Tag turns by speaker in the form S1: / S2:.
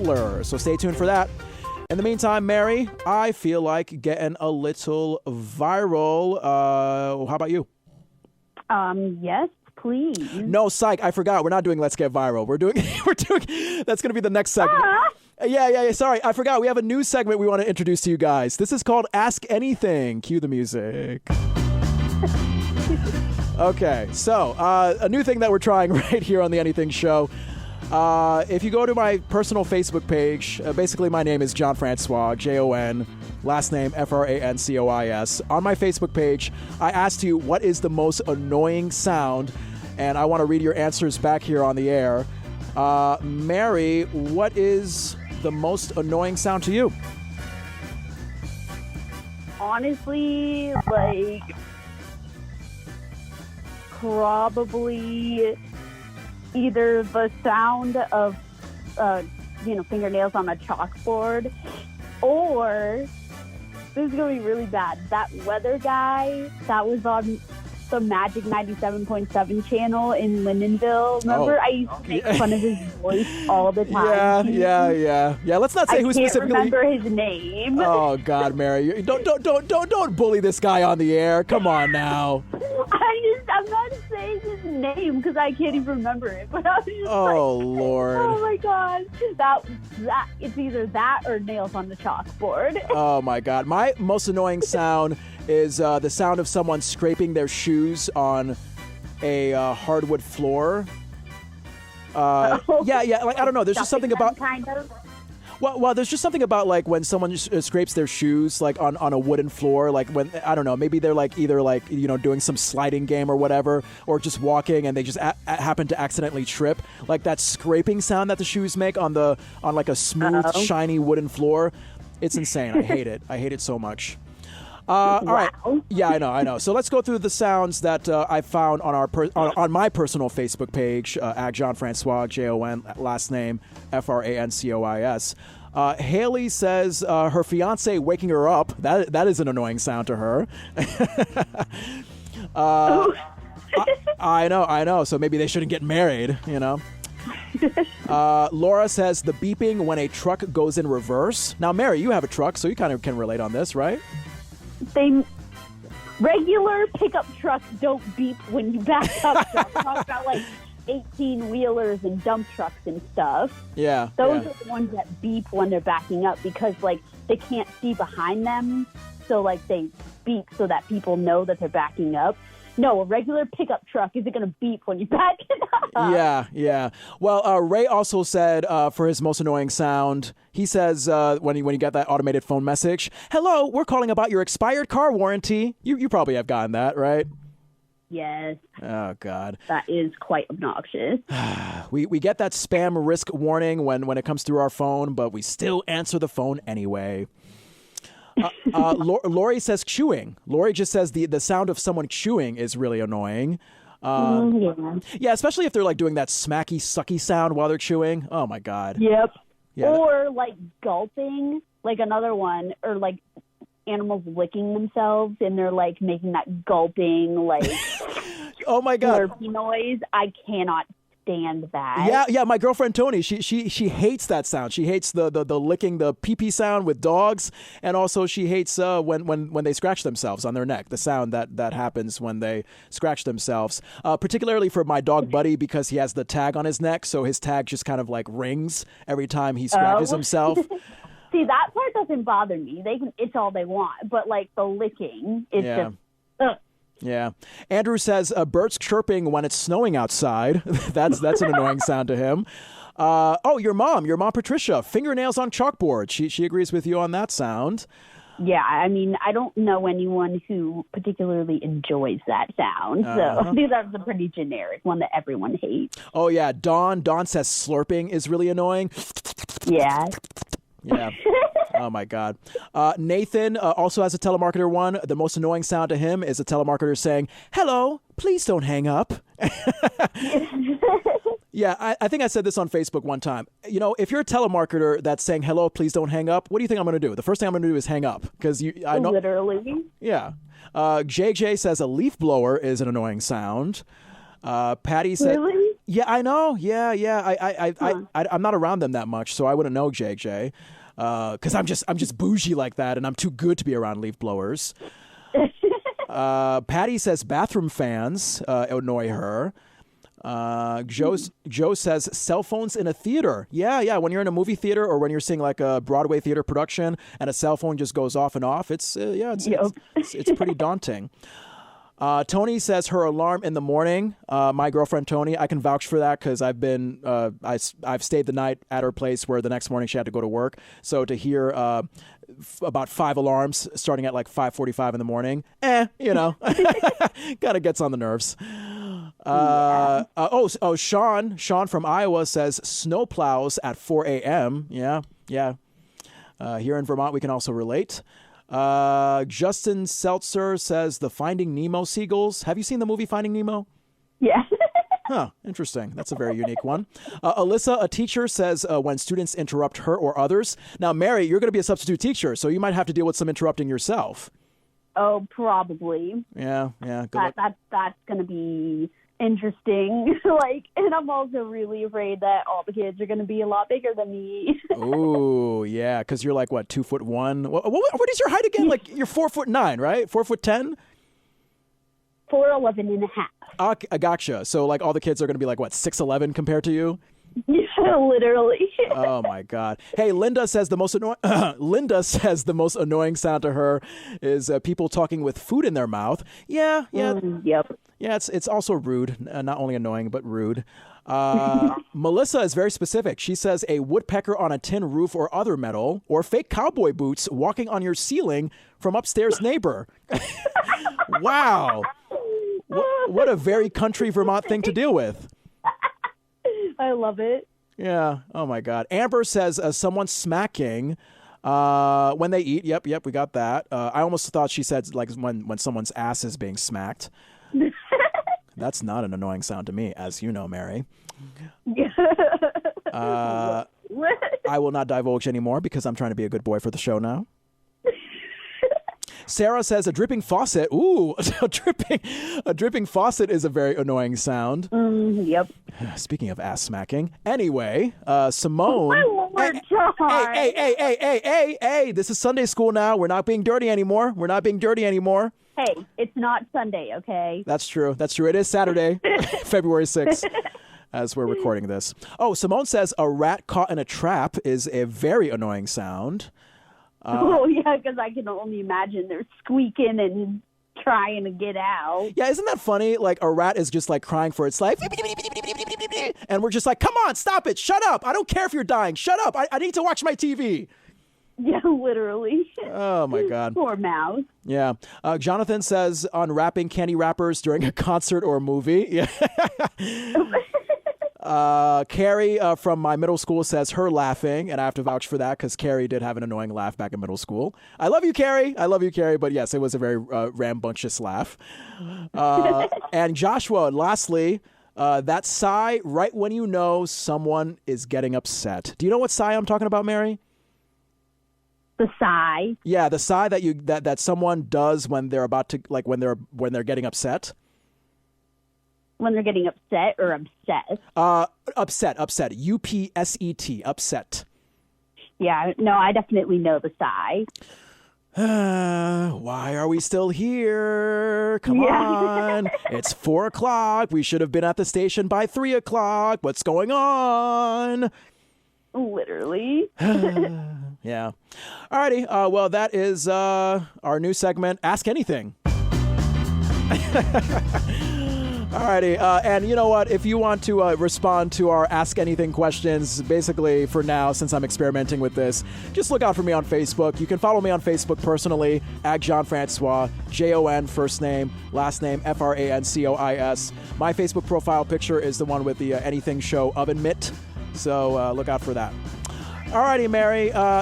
S1: Sampler. So stay tuned for that. In the meantime, Mary, I feel like getting a little viral. How about you?
S2: Yes, please.
S1: No, psych. I forgot. We're not doing Let's Get Viral. We're doing. That's going to be the next segment. Yeah. Sorry, I forgot. We have a new segment we want to introduce to you guys. This is called Ask Anything. Cue the music. Okay, so a new thing that we're trying right here on the Anything Show. If you go to my personal Facebook page, basically my name is Jon Francois, Jon, last name Francois. On my Facebook page, I asked you what is the most annoying sound, and I want to read your answers back here on the air. Mary, what is the most annoying sound to you?
S2: Honestly, like, probably either the sound of, fingernails on a chalkboard, or, this is going to be really bad, that weather guy that was on the Magic 97.7 channel in Lindenville. Remember, I used to make fun of his voice all the time.
S1: Yeah. Let's not say who specifically.
S2: I can't remember his name.
S1: Oh God, Mary, don't bully this guy on the air. Come on now.
S2: I'm not saying his name because I can't even remember it. But I was just
S1: Lord.
S2: Oh my God, that it's either that or nails on the chalkboard.
S1: Oh my God, my most annoying sound is the sound of someone scraping their shoes on a hardwood floor. Yeah. Like I don't know. There's just something about
S2: kind of.
S1: Well, there's just something about like when someone just scrapes their shoes like on a wooden floor, like when I don't know, maybe they're like either like doing some sliding game or whatever, or just walking and they just happen to accidentally trip. Like that scraping sound that the shoes make on like a smooth, shiny wooden floor. It's insane. I hate it. I hate it so much. All right. Yeah, I know. So let's go through the sounds that I found on on my personal Facebook page, at Jon Francois, Jon, last name Francois. Haley says her fiance waking her up. That is an annoying sound to her. I know. So maybe they shouldn't get married, Laura says the beeping when a truck goes in reverse. Now, Mary, you have a truck, so you kind of can relate on this, right?
S2: Regular pickup trucks don't beep when you back up. So I'm talking about like 18-wheelers and dump trucks and stuff.
S1: Yeah.
S2: Those are the ones that beep when they're backing up because like they can't see behind them. So like they beep so that people know that they're backing up. No, a regular pickup truck isn't going to beep when you back it up.
S1: Yeah. Well, Ray also said for his most annoying sound, he says when you get that automated phone message, "Hello, we're calling about your expired car warranty." You probably have gotten that, right?
S2: Yes.
S1: Oh, God.
S2: That is quite obnoxious.
S1: We get that spam risk warning when it comes through our phone, but we still answer the phone anyway. Lori says chewing. Lori just says the sound of someone chewing is really annoying. Yeah, especially if they're like doing that smacky, sucky sound while they're chewing. Oh my God.
S2: Yep.
S1: Yeah.
S2: Or like gulping, like another one, or like animals licking themselves and they're like making that gulping, like
S1: oh my God,
S2: slurpy noise. I cannot stand that.
S1: Yeah. My girlfriend Tony, she hates that sound. She hates the licking, the pee-pee sound with dogs, and also she hates when they scratch themselves on their neck. The sound that happens when they scratch themselves. Particularly for my dog Buddy because he has the tag on his neck, so his tag just kind of like rings every time he scratches himself.
S2: See, that part doesn't bother me. It's all they want, but like the licking, it's just. Ugh.
S1: Yeah. Andrew says birds chirping when it's snowing outside. That's an annoying sound to him. Your mom Patricia, fingernails on chalkboard. She agrees with you on that sound.
S2: Yeah, I mean, I don't know anyone who particularly enjoys that sound. So that's a pretty generic one that everyone hates.
S1: Oh, yeah. Dawn says slurping is really annoying.
S2: Yeah.
S1: Yeah. Oh, my God. Nathan also has a telemarketer one. The most annoying sound to him is a telemarketer saying, "Hello, please don't hang up." Yeah, I think I said this on Facebook one time. If you're a telemarketer that's saying, "Hello, please don't hang up," what do you think I'm going to do? The first thing I'm going to do is hang up because I know.
S2: Literally.
S1: Yeah. JJ says a leaf blower is an annoying sound. Patty said.
S2: Really?
S1: Yeah, I know. Yeah. I'm not around them that much, so I wouldn't know, JJ. Because I'm just bougie like that, and I'm too good to be around leaf blowers. Patty says bathroom fans annoy her. Joe says cell phones in a theater. Yeah. When you're in a movie theater or when you're seeing like a Broadway theater production and a cell phone just goes off and off, it's pretty daunting. Tony says her alarm in the morning. My girlfriend Tony, I can vouch for that because I've been I've stayed the night at her place where the next morning she had to go to work. So to hear about 5 alarms starting at like 5:45 in the morning, kind of gets on the nerves. Sean from Iowa says snowplows at 4 a.m. Yeah. Here in Vermont, we can also relate. Justin Seltzer says the Finding Nemo seagulls. Have you seen the movie Finding Nemo?
S2: Yeah.
S1: Huh, interesting. That's a very unique one. Alyssa, a teacher, says when students interrupt her or others. Now, Mary, you're going to be a substitute teacher, so you might have to deal with some interrupting yourself.
S2: Oh, probably.
S1: Yeah. Good luck.
S2: That's going to be interesting. And I'm also really afraid that all the kids are going to be a lot bigger than me.
S1: Ooh, yeah, because you're like, what, 2'1"? What is your height again? Like, you're 4'9", right? 4'10"?
S2: 4'11" and a half.
S1: I gotcha. So, like, all the kids are going to be like, what, 6'11" compared to you?
S2: Yeah, literally.
S1: Oh my God! Hey, Linda says the most annoying sound to her is people talking with food in their mouth. Yeah.
S2: Yep.
S1: Yeah, it's also rude. Not only annoying, but rude. Melissa is very specific. She says a woodpecker on a tin roof or other metal, or fake cowboy boots walking on your ceiling from upstairs neighbor. Wow. What a very country Vermont thing to deal with.
S2: I love it.
S1: Yeah. Oh my God. Amber says someone smacking when they eat. Yep. We got that. I almost thought she said like when someone's ass is being smacked. That's not an annoying sound to me, as you know, Mary. I will not divulge anymore because I'm trying to be a good boy for the show now. Sarah says a dripping faucet. Ooh, a dripping faucet is a very annoying sound.
S2: Yep.
S1: Speaking of ass smacking. Anyway, Simone.
S2: Oh, my Lord, John.
S1: Hey, this is Sunday school now. We're not being dirty anymore.
S2: Hey, it's not Sunday, okay?
S1: That's true. It is Saturday, February 6th, as we're recording this. Oh, Simone says a rat caught in a trap is a very annoying sound.
S2: Because I can only imagine they're squeaking and trying to get out.
S1: Yeah, isn't that funny? Like, a rat is just, like, crying for its life. And we're just like, come on, stop it. Shut up. I don't care if you're dying. Shut up. I need to watch my TV.
S2: Yeah, literally.
S1: Oh, my God.
S2: Poor mouse.
S1: Yeah. Jonathan says unwrapping candy wrappers during a concert or a movie. Yeah. Carrie from my middle school says her laughing, and I have to vouch for that because Carrie did have an annoying laugh back in middle school. I love you, Carrie. But yes, it was a very rambunctious laugh. And Joshua, lastly, that sigh right when you know someone is getting upset. Do you know what sigh I'm talking about, Mary?
S2: The sigh?
S1: Yeah, the sigh that someone does when they're about to, like, when they're getting upset.
S2: When they're getting upset or obsessed?
S1: Upset. UPSET, upset.
S2: Yeah, no, I definitely know the sigh.
S1: Why are we still here? Come on. It's 4:00. We should have been at the station by 3:00. What's going on?
S2: Literally.
S1: Yeah. Alrighty. Well, that is our new segment, Ask Anything. Alrighty, and you know what? If you want to respond to our Ask Anything questions, basically for now, since I'm experimenting with this, just look out for me on Facebook. You can follow me on Facebook personally at Jon Francois, Jon, first name, last name, Francois. My Facebook profile picture is the one with the Anything Show oven mitt, so look out for that. Alrighty, Mary. Now